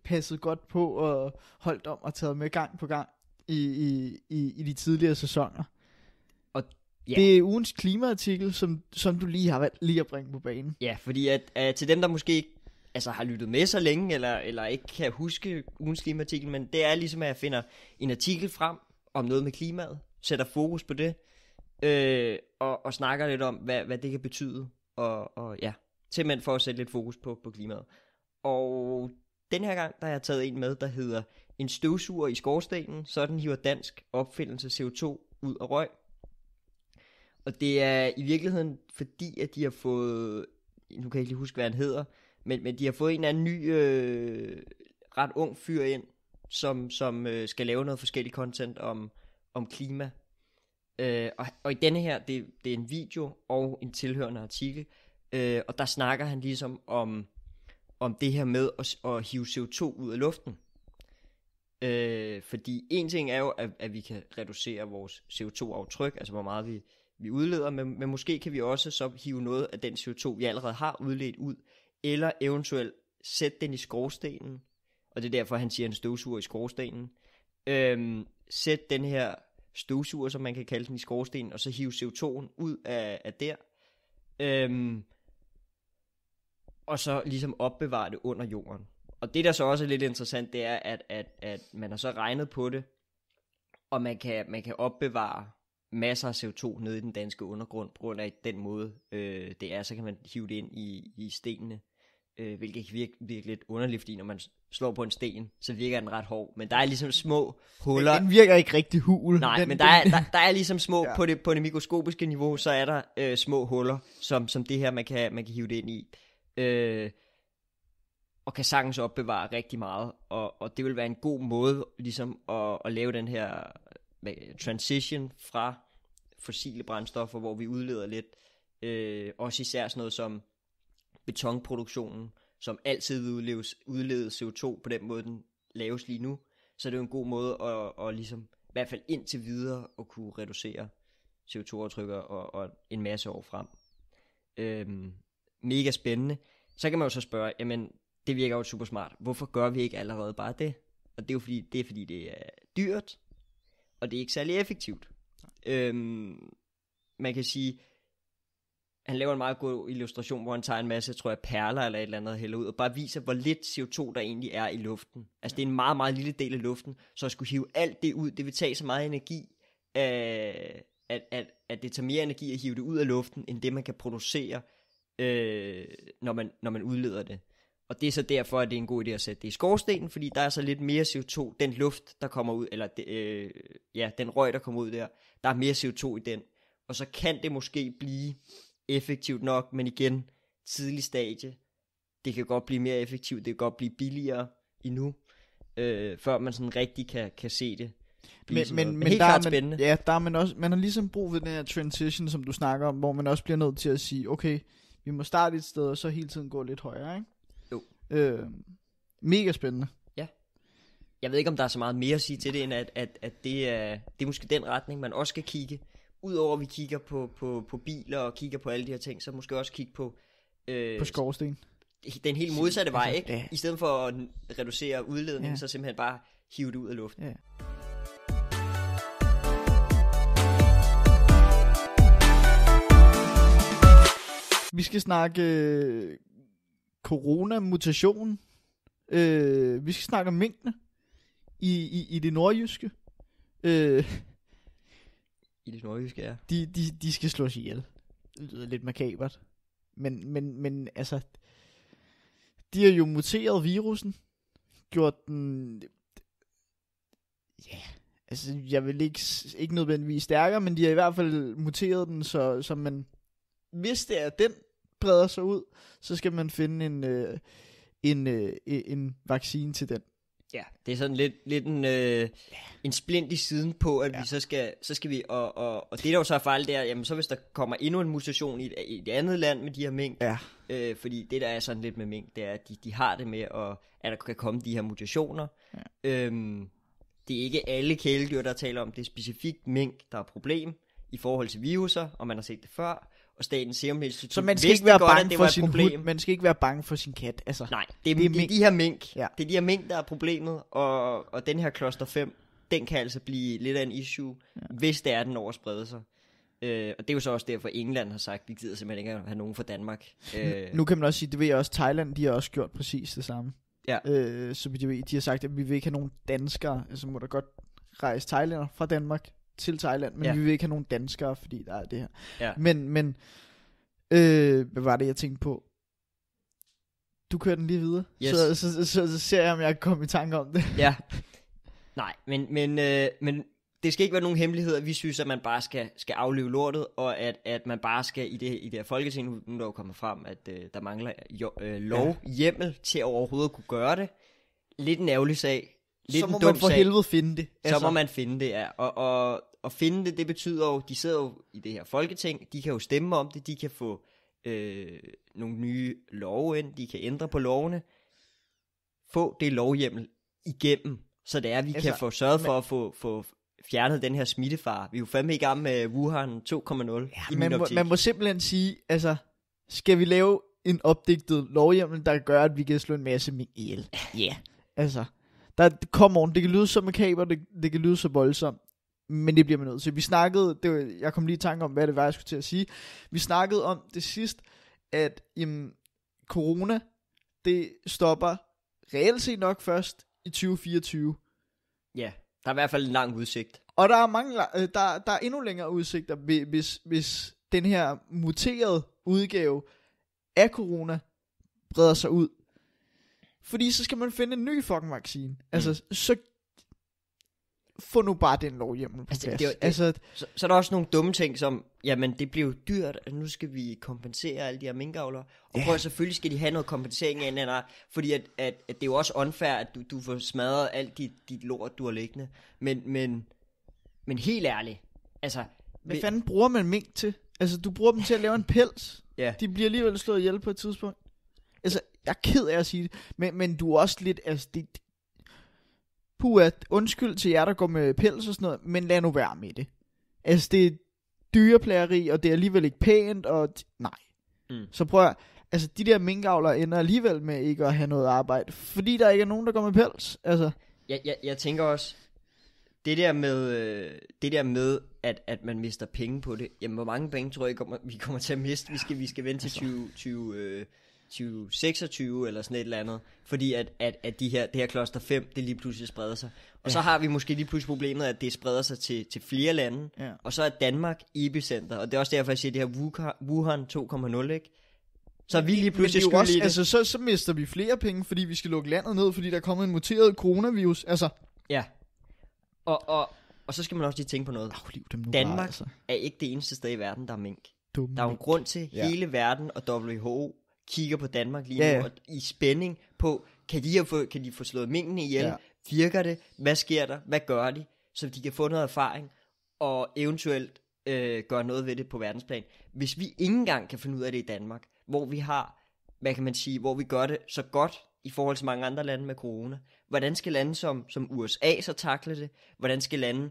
passet godt på og holdt om og taget med gang på gang i de tidligere sæsoner. Og det er ugens klimaartikel, som du lige har valgt lige at bringe på banen. Ja, fordi at til dem, der måske ikke har lyttet med så længe, eller ikke kan huske ugens klimaartikel, men det er ligesom, at jeg finder en artikel frem om noget med klimaet, sætter fokus på det, og snakker lidt om, hvad det kan betyde, og simpelthen for at sætte lidt fokus på klimaet. Og den her gang, der har jeg taget en med, der hedder en støvsuger i skorstenen, sådan hiver dansk opfindelse CO2 ud af røg. Og det er i virkeligheden fordi, at de har fået, nu kan jeg ikke lige huske, hvad han hedder, men de har fået en eller anden ny, ret ung fyr ind, som skal lave noget forskellig content om klima. Og i denne her, det er en video og en tilhørende artikel, og der snakker han ligesom om det her med at hive CO2 ud af luften. Fordi en ting er jo, at vi kan reducere vores CO2-aftryk, altså hvor meget vi udleder, men måske kan vi også så hive noget af den CO2, vi allerede har udledt ud, eller eventuelt sætte den i skorstenen, og det er derfor, han siger en støvsuger i skorstenen. Sæt den her støvsuger, som man kan kalde den, i skorstenen, og så hive CO2'en ud af der. Og så ligesom opbevare det under jorden. Og det, der så også er lidt interessant, det er, at man har så regnet på det, og man kan opbevare masser af CO2 nede i den danske undergrund, på grund af den måde, det er, så kan man hive det ind i stenene, hvilket kan virke lidt underligt, fordi når man slår på en sten, så virker den ret hård, men der er ligesom små huller. Den virker ikke rigtig hul. Nej, men der er ligesom små, ja. på det mikroskopiske niveau, så er der små huller, som det her, man kan hive det ind i, og kan sagtens opbevare rigtig meget, og det vil være en god måde, ligesom at lave den her transition fra fossile brændstoffer, hvor vi udleder lidt, også især sådan noget som betonproduktionen, som altid vil udlede CO2 på den måde, den laves lige nu. Så det er jo en god måde at ligesom, i hvert fald indtil videre, at kunne reducere CO2-aftryk og en masse år frem. Mega spændende. Så kan man jo så spørge, jamen, det virker jo super smart. Hvorfor gør vi ikke allerede bare det? Og det er jo fordi det er dyrt, og det er ikke særlig effektivt. Man kan sige, han laver en meget god illustration, hvor han tager en masse, tror jeg, perler eller et eller andet og hælder ud, og bare viser, hvor lidt CO2 der egentlig er i luften. Altså det er en meget, meget lille del af luften, så at skulle hive alt det ud, det vil tage så meget energi, at det tager mere energi at hive det ud af luften, end det man kan producere, når man udleder det. Og det er så derfor, at det er en god idé at sætte det i skorstenen, fordi der er så lidt mere CO2, den luft, der kommer ud, eller den røg, der kommer ud der er mere CO2 i den. Og så kan det måske blive effektivt nok, men igen, tidlig stadie. Det kan godt blive mere effektivt, det kan godt blive billigere endnu, før man sådan rigtig kan se det. Men helt klart spændende. Ja, der er man også, man har ligesom brug for den her transition, som du snakker om, hvor man også bliver nødt til at sige, okay, vi må starte et sted, og så hele tiden gå lidt højere, ikke? Jo. Mega spændende. Ja. Jeg ved ikke, om der er så meget mere at sige til det, end at det er måske den retning, man også skal kigge. Udover at vi kigger på biler og kigger på alle de her ting, så måske også kigge på skorsten. Den helt modsatte vej, ikke? Ja. I stedet for at reducere udledningen, så simpelthen bare hive det ud af luften. Ja. Vi skal snakke coronamutation. Vi skal snakke om minkene i det nordjyske. I det nordjyske, ja. De skal slås ihjel. Det lyder lidt makabert. Men altså, de har jo muteret virusen. Gjort den... Ja, altså jeg vil ikke nødvendigvis stærkere, men de har i hvert fald muteret den, så man... Hvis det er den breder sig ud, så skal man finde en vaccine til den. Ja, det er sådan lidt en splint i siden på, at vi så skal vi, og det der jo så er fejl, det er, jamen så hvis der kommer endnu en mutation i et andet land med de her mink, fordi det der er sådan lidt med mink, det er, at de har det med, at der kan komme de her mutationer. Ja. Det er ikke alle kæledyr, der taler om, det er specifikt mink, der er problem i forhold til viruser, og man har set det før. Og Statens Serum Institut. Så man skal ikke være bange for sin hund, man skal ikke være bange for sin kat. Altså, nej, det er de her mink. Ja. Det er de her mink, der er problemet, og den her cluster 5, den kan altså blive lidt af en issue, hvis det er, den overspreder sig. Og det er jo så også derfor, England har sagt, vi gider simpelthen ikke at have nogen fra Danmark. Nu kan man også sige, det ved jeg også, Thailand, de har også gjort præcis det samme. Ja. Så de har sagt, at vi vil ikke have nogen danskere, altså må der godt rejse thailænder fra Danmark til Thailand, men vi vil ikke have nogen danskere, fordi der er det her. Ja. Men hvad var det, jeg tænkte på? Du kører den lige videre, yes. så ser jeg, om jeg kan komme i tanke om det. Ja. Nej, men det skal ikke være nogen hemmelighed, at vi synes, at man bare skal afleve lortet, og at man bare skal i det her Folketing, nu er der jo kommet frem, at der mangler lovhjemmel til at overhovedet kunne gøre det. Lidt en ærgerlig sag. Så må man for helvede finde det. Altså. Så må man finde det, ja. Og finde det betyder jo, de sidder jo i det her Folketing, de kan jo stemme om det, de kan få nogle nye love ind, de kan ændre på lovene, få det lovhjemmel igennem, så det er, at vi kan få sørget for at få fjernet den her smittefare. Vi er jo fandme i gang med Wuhan 2.0. Man må simpelthen sige, altså, skal vi lave en opdigtet lovhjemmel, der gør, at vi kan slå en masse mink ihjel? Ja. Altså, come on, det kan lyde så makaber, det kan lyde så voldsomt, men det bliver man nødt til. Vi snakkede, jeg kom lige i tanke om, hvad det var, jeg skulle til at sige. Vi snakkede om det sidst, at corona, det stopper reelt set nok først i 2024. Ja, der er i hvert fald en lang udsigt. Og der er der er endnu længere udsigter, hvis den her muterede udgave af corona breder sig ud. Fordi så skal man finde en ny fucking vaccine. Altså, så få nu bare den lovhjemmel på plads. Så er der også nogle dumme ting som, jamen det bliver jo dyrt, at nu skal vi kompensere alle de her minkavlere. Og prøv, selvfølgelig skal de have noget kompensering af en, fordi at det er jo også unfair, at du får smadret alt dit lort, du har liggende. Men helt ærligt, altså... Hvad fanden bruger man mink til? Altså, du bruger dem til at lave en pels. Ja. De bliver alligevel slået ihjel på et tidspunkt. Altså, jeg er ked af at sige det, men du er også lidt, altså, undskyld til jer, der går med pels og sådan noget, men lad nu være med det. Altså, det er dyreplageri, og det er alligevel ikke pænt, og nej. Så prøv at, altså, de der minkavlere ender alligevel med ikke at have noget arbejde, fordi der ikke er nogen, der går med pels, altså. Jeg tænker også, det der med at man mister penge på det, jamen hvor mange penge tror jeg vi kommer til at miste, vi skal vente til 2026 eller sådan et eller andet, fordi at det her kloster 5, det lige pludselig spreder sig. Og så har vi måske lige pludselig problemet, at det spreder sig til flere lande, og så er Danmark epicenter, og det er også derfor, jeg siger, det her Wuhan 2.0, ikke? Så er vi lige pludselig skyld i det. Altså, så mister vi flere penge, fordi vi skal lukke landet ned, fordi der er kommet en muteret coronavirus, altså. Ja. Og så skal man også lige tænke på noget. Danmark bare, altså. Er ikke det eneste sted i verden, der er mink. Der er jo en grund til, hele verden og WHO kigger på Danmark lige nu, og i spænding på, kan de få slået minkene ihjel? Virker det? Hvad sker der? Hvad gør de? Så de kan få noget erfaring, og eventuelt gøre noget ved det på verdensplan. Hvis vi ikke engang kan finde ud af det i Danmark, hvor vi har, hvad kan man sige, hvor vi gør det så godt i forhold til mange andre lande med corona, hvordan skal lande som USA så takle det? Hvordan skal lande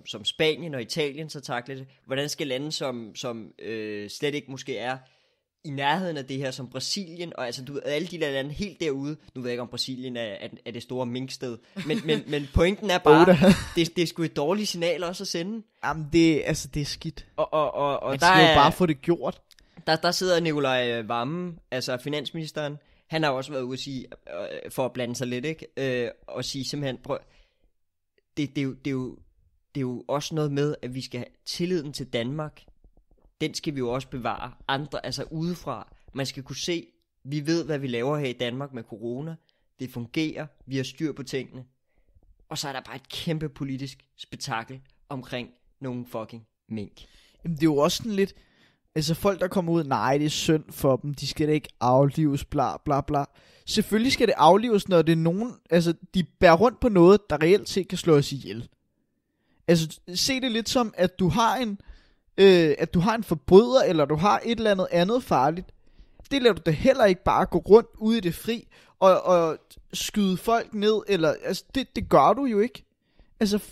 som Spanien og Italien så takle det? Hvordan skal lande som slet ikke måske er i nærheden af det her, som Brasilien, og altså du ved, alle de der lande helt derude, nu ved jeg ikke om Brasilien er det store minksted, men pointen er bare, det er sgu et dårligt signal også at sende. Jamen det er skidt. Og man skal jo bare få det gjort. Der sidder Nikolaj Wammen, altså finansministeren, han har også været ude at sige, for at blande sig lidt, ikke? Og sige simpelthen, prøv, det er jo også noget med, at vi skal have tilliden til Danmark. Den skal vi jo også bevare. Andre, altså udefra. Man skal kunne se, vi ved, hvad vi laver her i Danmark med corona. Det fungerer. Vi har styr på tingene. Og så er der bare et kæmpe politisk spektakel omkring nogle fucking mink. Jamen det er jo også sådan lidt, altså folk der kommer ud, nej det er synd for dem, de skal da ikke aflives, bla bla bla. Selvfølgelig skal det aflives, når det er nogen, altså de bærer rundt på noget, der reelt set kan slå os ihjel. Altså se det lidt som, at du har en forbryder, eller du har et eller andet farligt. Det lader du da heller ikke bare gå rundt ude i det fri, og skyde folk ned, eller, altså det gør du jo ikke. Altså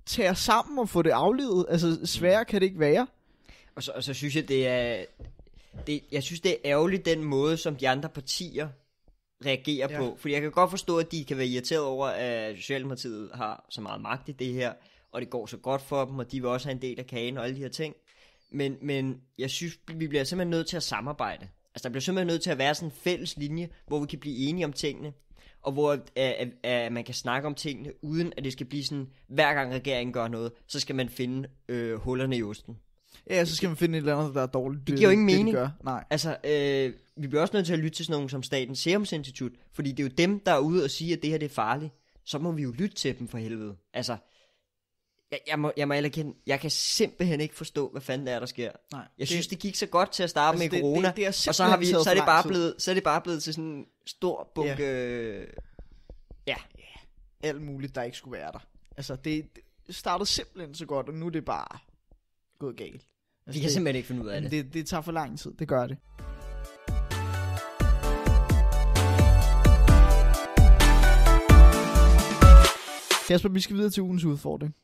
tag sammen og få det aflivet, altså sværere kan det ikke være. Og så synes jeg, jeg synes det er ærgerligt den måde, som de andre partier reagerer på. Fordi jeg kan godt forstå, at de kan være irriteret over, at Socialdemokratiet har så meget magt i det her, og det går så godt for dem, og de vil også have en del af kagen og alle de her ting. Men jeg synes, vi bliver simpelthen nødt til at samarbejde. Altså der bliver simpelthen nødt til at være sådan en fælles linje, hvor vi kan blive enige om tingene, og hvor man kan snakke om tingene, uden at det skal blive sådan, hver gang regeringen gør noget, så skal man finde hullerne i osten. Ja, så skal man finde et eller andet, der er dårligt. Det giver jo ingen mening. Det, nej. Altså, vi bliver også nødt til at lytte til sådan nogen som Statens Serum Institut, fordi det er jo dem, der er ude og sige, at det her det er farligt. Så må vi jo lytte til dem for helvede. Altså, jeg må erkende, jeg kan simpelthen ikke forstå, hvad fanden det er, der sker. Nej, jeg synes, det gik så godt til at starte med corona, og så er det bare blevet til sådan en stor bunke... Ja. Alt muligt, der ikke skulle være der. Altså, det startede simpelthen så godt, og nu er det bare gået galt. Altså, vi kan simpelthen ikke finde ud af det. Det tager for lang tid, det gør det. Kasper, vi skal videre til ugens udfordring.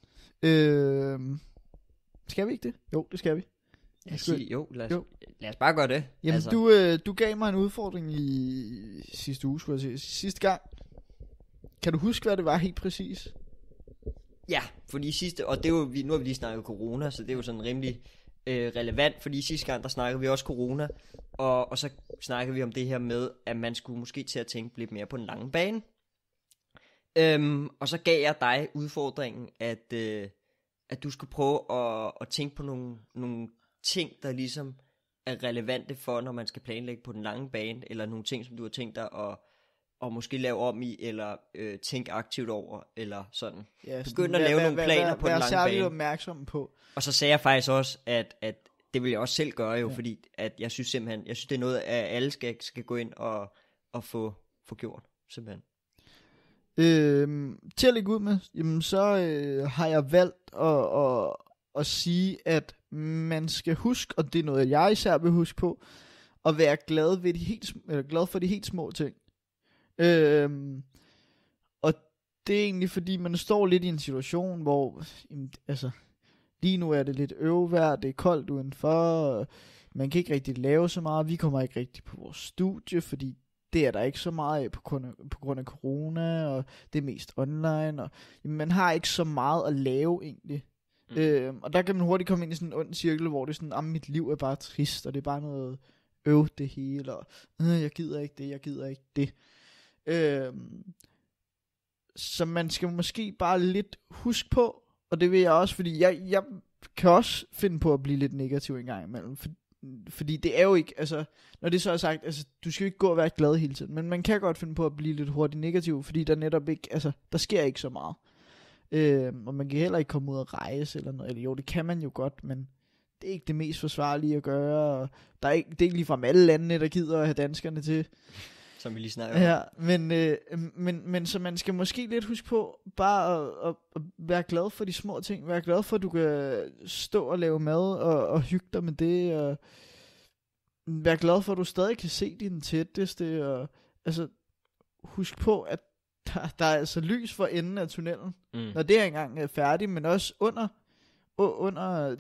Skal vi ikke det? Jo, det skal vi. Lad os bare gøre det. Jamen, du gav mig en udfordring i sidste uge, skulle jeg sige. Sidste gang. Kan du huske, hvad det var helt præcis? Ja, fordi sidste, og det er jo, nu har vi lige snakket corona, så det er jo sådan rimelig relevant, fordi sidste gang, der snakkede vi også corona, og så snakkede vi om det her med, at man skulle måske til at tænke lidt mere på den lange bane. Og så gav jeg dig udfordringen, at du skulle prøve at tænke på nogle ting, der ligesom er relevante for, når man skal planlægge på den lange bane, eller nogle ting, som du har tænkt dig at måske lave om i, eller tænke aktivt over, eller sådan. Ja, begynd at lave nogle planer på den lange bane. Vær opmærksom på. Og så sagde jeg faktisk også, at det vil jeg også selv gøre jo, fordi at jeg synes simpelthen, det er noget, at alle skal gå ind og få gjort, simpelthen. Til at lægge ud med, jamen, så har jeg valgt at sige, at man skal huske, og det er noget, jeg især vil huske på, at være glad for de helt små ting. Og det er egentlig fordi, man står lidt i en situation, hvor lige nu er det lidt øvevejr, det er koldt udenfor, man kan ikke rigtig lave så meget, vi kommer ikke rigtig på vores studie, fordi det er der ikke så meget af på grund af corona, og det er mest online, og man har ikke så meget at lave egentlig. Og der kan man hurtigt komme ind i sådan en ond cirkel, hvor det er sådan, mit liv er bare trist, og det er bare noget det hele, og jeg gider ikke det. Så man skal måske bare lidt huske på, og det vil jeg også, fordi jeg kan også finde på at blive lidt negativ en gang imellem, fordi det er jo ikke, når det så er sagt, du skal jo ikke gå og være glad hele tiden, men man kan godt finde på at blive lidt hurtigt negativ, fordi der netop ikke, der sker ikke så meget. Og man kan heller ikke komme ud og rejse eller noget, eller jo, det kan man jo godt, men det er ikke det mest forsvarlige at gøre, og det er ikke ligefrem alle landene, der gider at have danskerne til. Som vi lige snakker om. Ja, men så man skal måske lidt huske på bare at være glad for de små ting. Være glad for, at du kan stå og lave mad og hygge dig med det. Og være glad for, at du stadig kan se din tætteste. Og, husk på, at der er altså lys for enden af tunnelen. Når det er engang er færdigt, men også under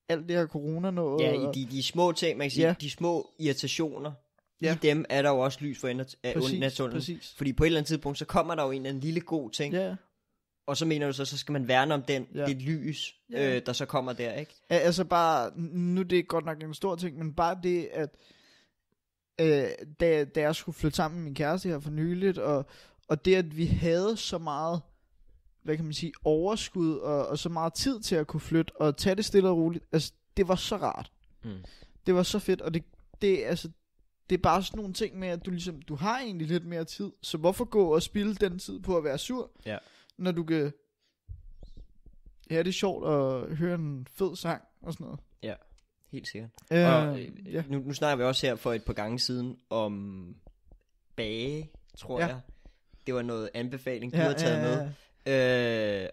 alt det her corona noget. Ja, i de små ting, man kan sige, de små irritationer. I dem er der jo også lys for enden af tunnelen. Fordi på et eller andet tidspunkt, så kommer der jo en eller anden lille god ting. Ja. Og så mener du så skal man værne om det lys, der så kommer der, ikke? Bare, nu det er godt nok en stor ting, men bare det, at da jeg skulle flytte sammen med min kæreste her for nyligt, og det, at vi havde så meget, hvad kan man sige, overskud, og så meget tid til at kunne flytte, og tage det stille og roligt, det var så rart. Det var så fedt, og det er bare sådan nogle ting med, at du har egentlig lidt mere tid, så hvorfor gå og spilde den tid på at være sur, når du kan det er sjovt at høre en fed sang og sådan noget. Ja, helt sikkert. Og nu snakker vi også her for et par gange siden om bage, tror jeg. Det var noget anbefaling, du har taget med.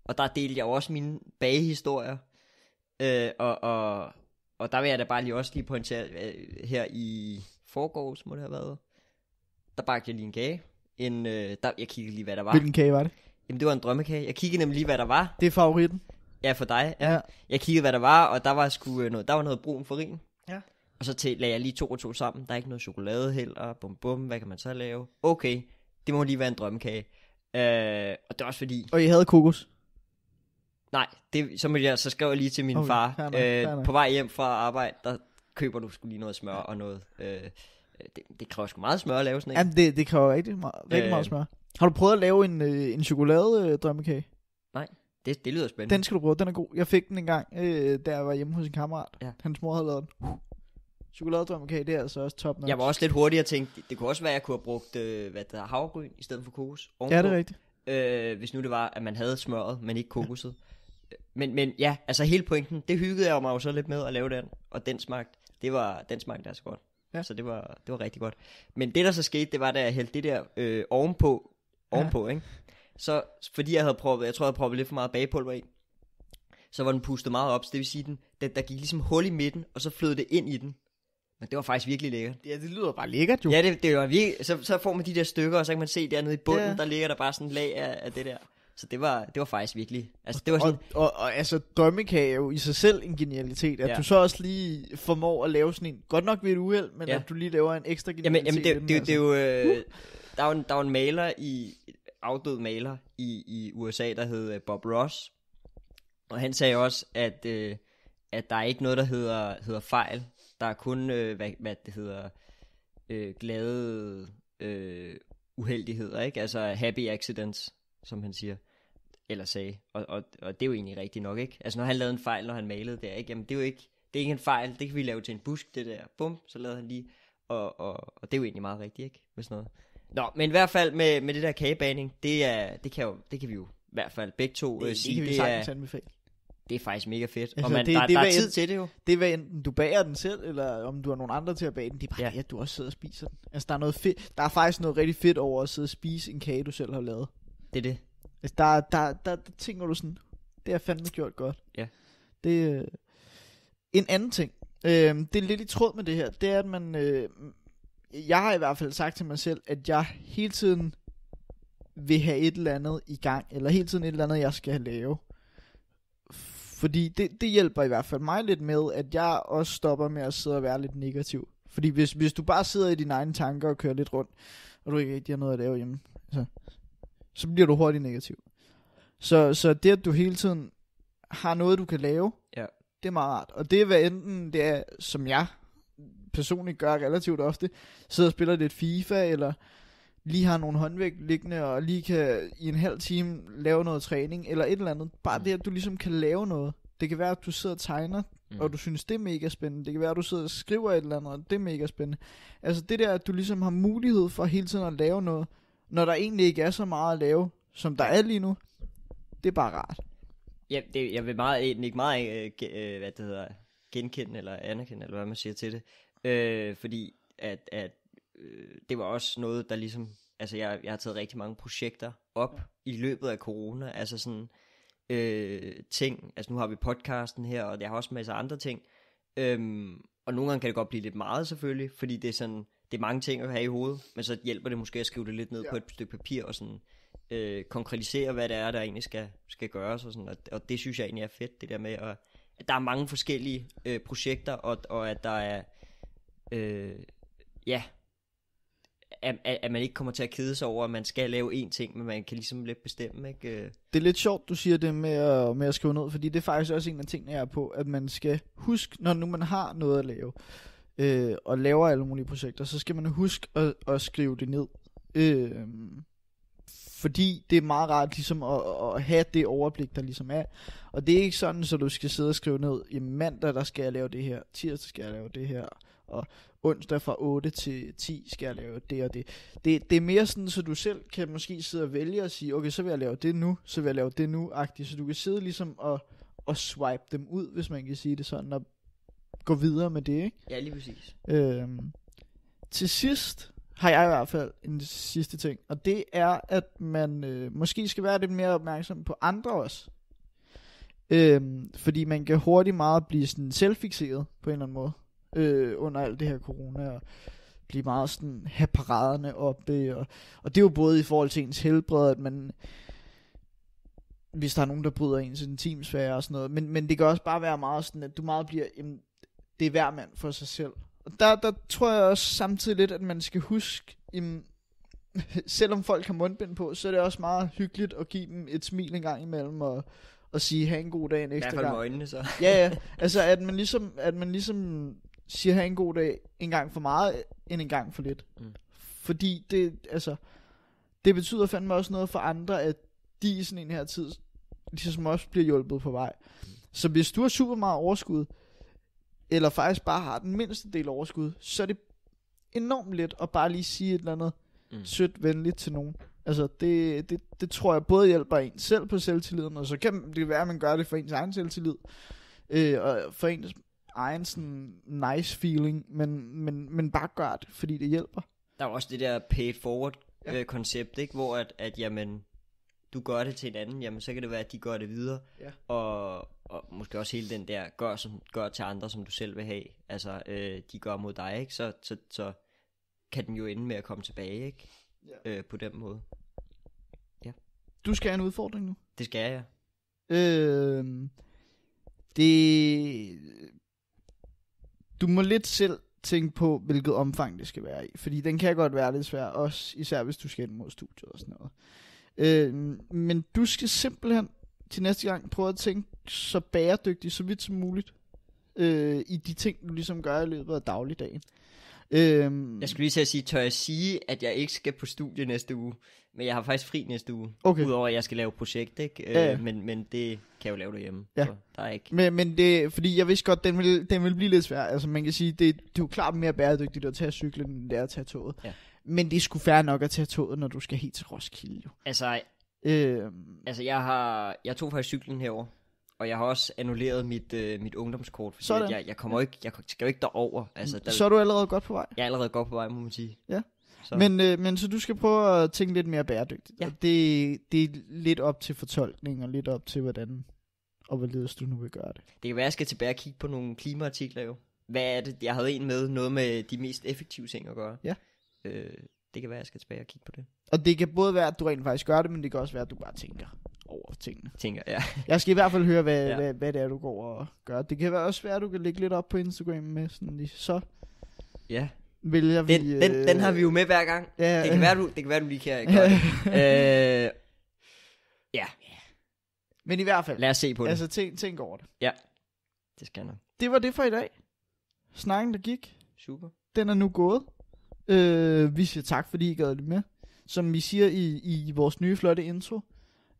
Og der delte jeg også mine bagehistorier. Og der vil jeg da bare lige pointere, her i forgårs, må det have været, der bagte jeg lige en kage. Jeg kiggede lige, hvad der var. Hvilken kage var det? Jamen, det var en drømmekage. Jeg kiggede nemlig lige, hvad der var. Det er favoritten. Ja, for dig. Ja. Jeg kiggede, hvad der var, og der var noget brun farin. Ja. Og så lagde jeg lige 2 og 2 sammen. Der er ikke noget chokolade heller. Bum, hvad kan man så lave? Okay, det må lige være en drømmekage. Og det er også fordi... Og I havde kokos? Nej, så skrev jeg lige til min far. Fair nok. På vej hjem fra arbejde, der køber du sgu lige noget smør og noget... Det kræver sgu meget smør at lave sådan en. Jamen, det kræver rigtig meget smør. Har du prøvet at lave en chokolade-drømmekage? Nej, det lyder spændende. Den skal du prøve, den er god. Jeg fik den en gang, da jeg var hjemme hos en kammerat. Ja. Hans mor havde lavet den. Chokoladedrømmekage, det er altså også top notch. Jeg var også lidt hurtig og tænkte, det kunne også være, at jeg kunne have brugt havregryn i stedet for kokos ovenpå. Ja, det er rigtigt. Hvis nu det var, at man havde smøret, men ikke kokoset. Men ja, hele pointen, det hyggede jeg mig jo så lidt med at lave den. Og den smagte altså godt. Ja. Så det var rigtig godt. Men det der så skete, det var da jeg hældte det der ovenpå, ikke? Så fordi jeg tror jeg havde proppet lidt for meget bagepulver i, så var den pustet meget op, så det vil sige, der gik ligesom hul i midten, og så flød det ind i den. Men det var faktisk virkelig lækkert. Ja, det lyder bare lækkert jo. Ja, det var virkelig, så får man de der stykker, og så kan man se dernede i bunden, der ligger der bare sådan en lag af det der. Så det var faktisk virkelig, altså det var sådan... Og altså, drømmekage er jo i sig selv en genialitet, at du så også lige formår at lave sådan en, godt nok ved et uheld, men at du lige laver en ekstra genialitet. Jamen det er jo, der var en maler afdød maler i USA, der hed Bob Ross, og han sagde også, at der er ikke noget, der hedder fejl, der er kun, hvad det hedder, glade uheldigheder, ikke? Altså happy accidents, som han siger, eller sagde, og det er jo egentlig rigtigt nok, ikke? Altså når han lavede en fejl, når han malede der, ikke? Jamen det er jo ikke, det er ikke en fejl, det kan vi lave til en busk, det der, bum, så lavede han lige, og det er jo egentlig meget rigtigt, ikke? Med sådan noget. Nå, men i hvert fald med det der kagebaning, det kan vi jo i hvert fald begge to sige, det er faktisk mega fedt, altså, og der er tid til det jo. Det er hvad enten du bager den selv, eller om du har nogen andre til at bage den, det er bare at du også sidder og spiser den. Altså der er noget fedt, der er faktisk noget rigtig fedt over at sidde og spise en kage, du selv har lavet. Det er det. Altså der tænker du sådan, det har fandme gjort godt. Ja. Det en anden ting, det er lidt i tråd med det her, det er at man, jeg har i hvert fald sagt til mig selv, at jeg hele tiden vil have et eller andet i gang, eller hele tiden et eller andet, jeg skal lave. Fordi det hjælper i hvert fald mig lidt med, at jeg også stopper med at sidde og være lidt negativ. Fordi hvis du bare sidder i dine egne tanker og kører lidt rundt, og du ikke rigtig har noget at lave hjemme, så bliver du hurtigt negativ. Så det, at du hele tiden har noget, du kan lave, det er meget rart. Og det er hvad enten det er, som jeg personligt gør relativt ofte, sidder og spiller lidt FIFA, eller lige har nogle håndvægt liggende, og lige kan i en halv time lave noget træning, eller et eller andet. Bare det, at du ligesom kan lave noget. Det kan være, at du sidder og tegner, og du synes, det er mega spændende. Det kan være, at du sidder og skriver et eller andet, og det er mega spændende. Altså det der, at du ligesom har mulighed for hele tiden at lave noget, når der egentlig ikke er så meget at lave, som der er lige nu, det er bare rart. Ja, jeg vil ikke meget genkende, eller anerkende, eller hvad man siger til det. Fordi at det var også noget, der ligesom, altså jeg har taget rigtig mange projekter op i løbet af corona, altså sådan ting, altså nu har vi podcasten her, og jeg har også masser af andre ting, og nogle gange kan det godt blive lidt meget selvfølgelig, fordi det er sådan, det er mange ting at have i hovedet, men så hjælper det måske at skrive det lidt ned på et stykke papir, og sådan konkretisere, hvad det er, der egentlig skal gøres, og sådan, og det synes jeg egentlig er fedt, det der med, at der er mange forskellige projekter, og at der er, at man ikke kommer til at kede sig over, at man skal lave én ting, men man kan ligesom lidt bestemme, ikke? Det er lidt sjovt, du siger det med at skrive ned, fordi det er faktisk også en af tingene, jeg er på, at man skal huske, når nu man har noget at lave, og laver alle mulige projekter, så skal man huske at skrive det ned. Fordi det er meget rart ligesom at have det overblik, der ligesom er. Og det er ikke sådan, så du skal sidde og skrive ned, i mandag, der skal jeg lave det her, tirsdag skal jeg lave det her, og onsdag fra 8 til 10 skal jeg lave det og det. Det er mere sådan, så du selv kan måske sidde og vælge og sige, okay, så vil jeg lave det nu, så vil jeg lave det nu-agtigt. Så du kan sidde ligesom og swipe dem ud, hvis man kan sige det sådan, og gå videre med det, ikke? Ja, lige præcis. Til sidst har jeg i hvert fald en sidste ting, og det er, at man måske skal være lidt mere opmærksom på andre også. Fordi man kan hurtigt meget blive sådan selvfixeret på en eller anden måde under alt det her corona, og blive meget sådan, have paraderne oppe, og det er jo både i forhold til ens helbred, at man, hvis der er nogen, der bryder ens intimsfære og sådan noget, men det kan også bare være meget sådan, at du meget bliver, det er hver mand for sig selv. Og der tror jeg også samtidig lidt, at man skal huske, selvom folk har mundbind på, så er det også meget hyggeligt at give dem et smil en gang imellem, og sige, have en god dag en ekstra gang. I hvert fald med øjnene så. Ja, altså at man ligesom siger, have en god dag en gang for meget, end en gang for lidt. Fordi det betyder fandme også noget for andre, at de i sådan en her tid, ligesom også bliver hjulpet på vej. Så hvis du har super meget overskud, eller faktisk bare har den mindste del overskud, så er det enormt let at bare lige sige et eller andet sødt, venligt til nogen. Altså det tror jeg både hjælper en selv på selvtilliden, og så kan det være, at man gør det for ens egen selvtillid, og for ens egen sådan nice feeling, men bare gør det, fordi det hjælper. Der er også det der paid forward koncept, ikke? Hvor at jamen, du gør det til en anden, jamen så kan det være, at de gør det videre, og måske også hele den der, gør til andre, som du selv vil have, altså de gør mod dig, ikke? Så kan den jo ende med at komme tilbage, ikke? På den måde. Ja. du skal have en udfordring nu. Det skal jeg. Du må lidt selv tænke på, hvilket omfang det skal være i. Fordi den kan godt være lidt svær, også især hvis du skal ind mod studiet og sådan noget. Men du skal simpelthen til næste gang prøve at tænke så bæredygtigt, så vidt som muligt, i de ting, du ligesom gør i løbet af dagligdagen. Jeg skulle lige til at sige, tør jeg sige, at jeg ikke skal på studie næste uge, men jeg har faktisk fri næste uge, udover at jeg skal lave projekt, ikke? Ja. Men det kan jeg jo lave derhjemme, ja. Så der er ikke... Men det, fordi jeg vidste godt, den vil blive lidt svær, altså man kan sige, det er jo klart mere bæredygtigt at tage cyklen, end det er at tage toget. Ja. Men det er sgu fair nok at tage toget, når du skal helt til Roskilde, jo. Altså jeg tog faktisk cyklen herover. Og jeg har også annulleret mit ungdomskort, fordi jeg skal jo ikke derover. Altså, så er du allerede godt på vej? Jeg er allerede godt på vej, må man sige. Ja. Men så du skal prøve at tænke lidt mere bæredygtigt. Ja. Det er lidt op til fortolkning, og lidt op til hvordan og hvorledes du nu vil gøre det. Det kan være, at jeg skal tilbage og kigge på nogle klimaartikler jo. Hvad er det? Jeg havde en med noget med de mest effektive ting at gøre. Ja. Det kan være, at jeg skal tilbage og kigge på det. Og det kan både være, at du rent faktisk gør det, men det kan også være, at du bare tænker over tingene. Ja. Jeg skal i hvert fald høre, hvad det er, du går og gør. Det kan også være, at du kan lægge lidt op på Instagram med sådan lige, så ja. Vælger vi... Den har vi jo med hver gang. Ja, det kan være, du lige kan gøre det. Ja. Men i hvert fald. Lad os se på det. Altså tænk over det. Ja, det skal jeg nok. Det var det for i dag. Snakken, der gik. Super. Den er nu gået. Vi siger tak, fordi I gad lidt med. Som vi siger i vores nye flotte intro.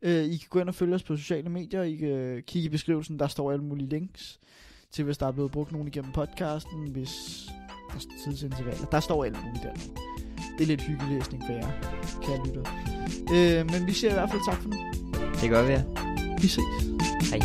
I kan gå ind og følge os på sociale medier. I kan kigge i beskrivelsen. Der står alle mulige links til, hvis der er blevet brugt nogen igennem podcasten. Hvis der er tidsintervaller. Der står alt muligt der. Det er lidt hyggelæsning for jer, kære lytter. Men vi siger i hvert fald tak for nu. Det gør vi, ja. Vi ses. Hej.